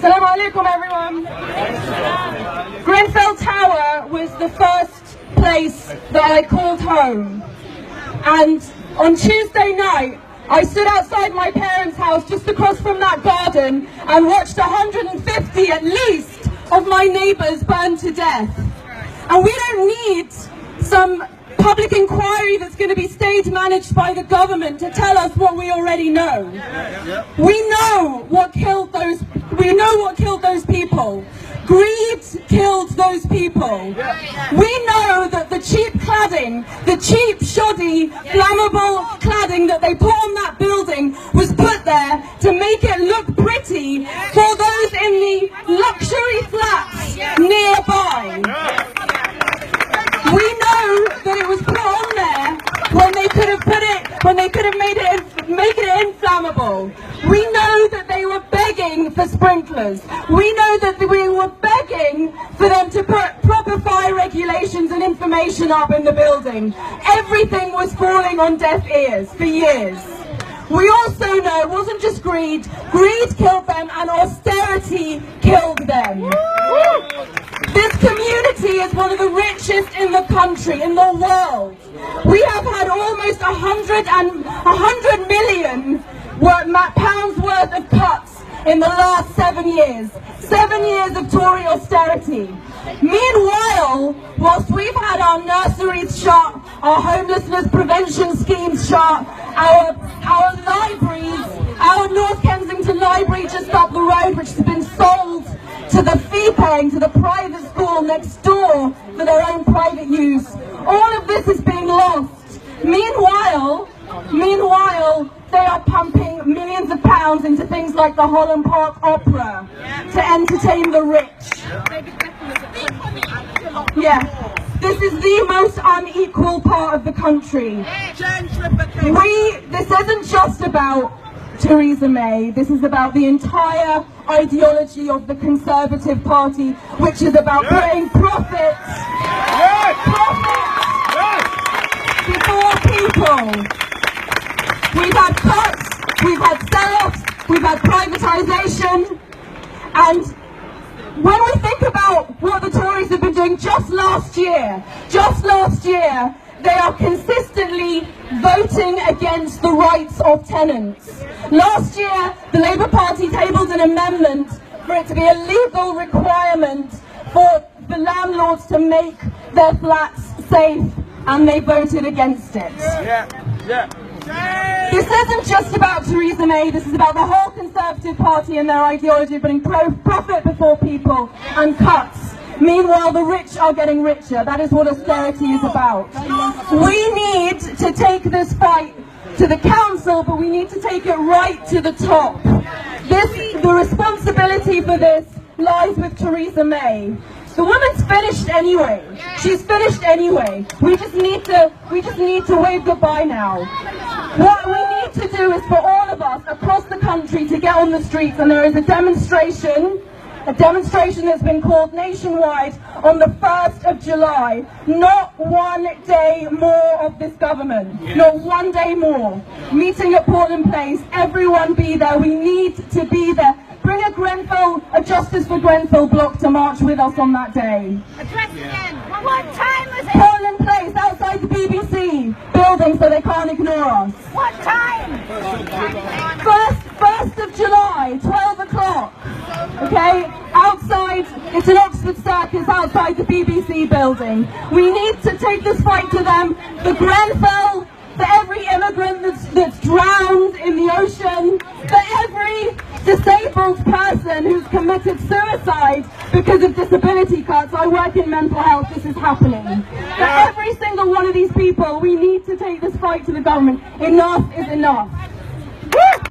Assalamu alaikum, everyone. Grenfell Tower was the first place that I called home. And on Tuesday night, I stood outside my parents' house just across from that garden and watched 150 at least of my neighbours burn to death. And we don't need some public inquiry that's going to be state managed by the government to tell us what we already know. We know what killed those people. Greed killed those people. We know that the cheap cladding, the cheap, shoddy, flammable cladding that they put on that building was put there to make it look pretty for those in the luxury flats nearby. We know that it was put on there when they could have made it inflammable. We know that they were begging for sprinklers. We know that we were begging for them to put proper fire regulations and information up in the building. Everything was falling on deaf ears for years. We also know it wasn't just greed. Greed killed them and austerity killed them. This community is one of the richest in the country, in the world. We have had almost 100 million pounds worth of cuts in the last 7 years. 7 years of Tory austerity. Meanwhile, whilst we've had our nurseries shut, our homelessness prevention schemes shut, our libraries, our North Kensington Library just up the road, which has been sold to the fee-paying, to the private school next door for their own private use. All of this is being lost. Meanwhile, they are pumping millions of pounds into things like the Holland Park Opera to entertain the rich. Yeah, this is the most unequal part of the country. This isn't just about Theresa May, this is about the entire ideology of the Conservative Party, which is about putting profits before people. We've had cuts, we've had sell-offs, we've had privatisation, and when we think about what the Tories have been doing just last year, they are consistently voting against the rights of tenants. Last year, the Labour Party tabled an amendment for it to be a legal requirement for the landlords to make their flats safe, and they voted against it. This isn't just about Theresa May, this is about the whole Conservative Party and their ideology of putting profit before people and cuts. Meanwhile, the rich are getting richer. That is what austerity is about. We need to take this fight to the council, but we need to take it right to the top. The responsibility for this lies with Theresa May. The woman's finished anyway. She's finished anyway. We just need to wave goodbye now. What we need to do is for all of us across the country to get on the streets, and there is a demonstration that's been called nationwide on the 1st of July. Not one day more of this government. Not one day more. Meeting at Portland Place. Everyone be there. We need to be there. Bring a Justice for Grenfell block to march with us on that day. Address again. What time was it? Portland Place, outside the BBC building, so they can't ignore us. What time? 1st of July, 12 o'clock. Okay, outside, it's an Oxford Circus outside the BBC building. We need to take this fight to them. The Grenfell, for every immigrant that's drowned in the ocean, for every disabled person who's committed suicide because of disability cuts. I work in mental health, this is happening. For every single one of these people, we need to take this fight to the government. Enough is enough.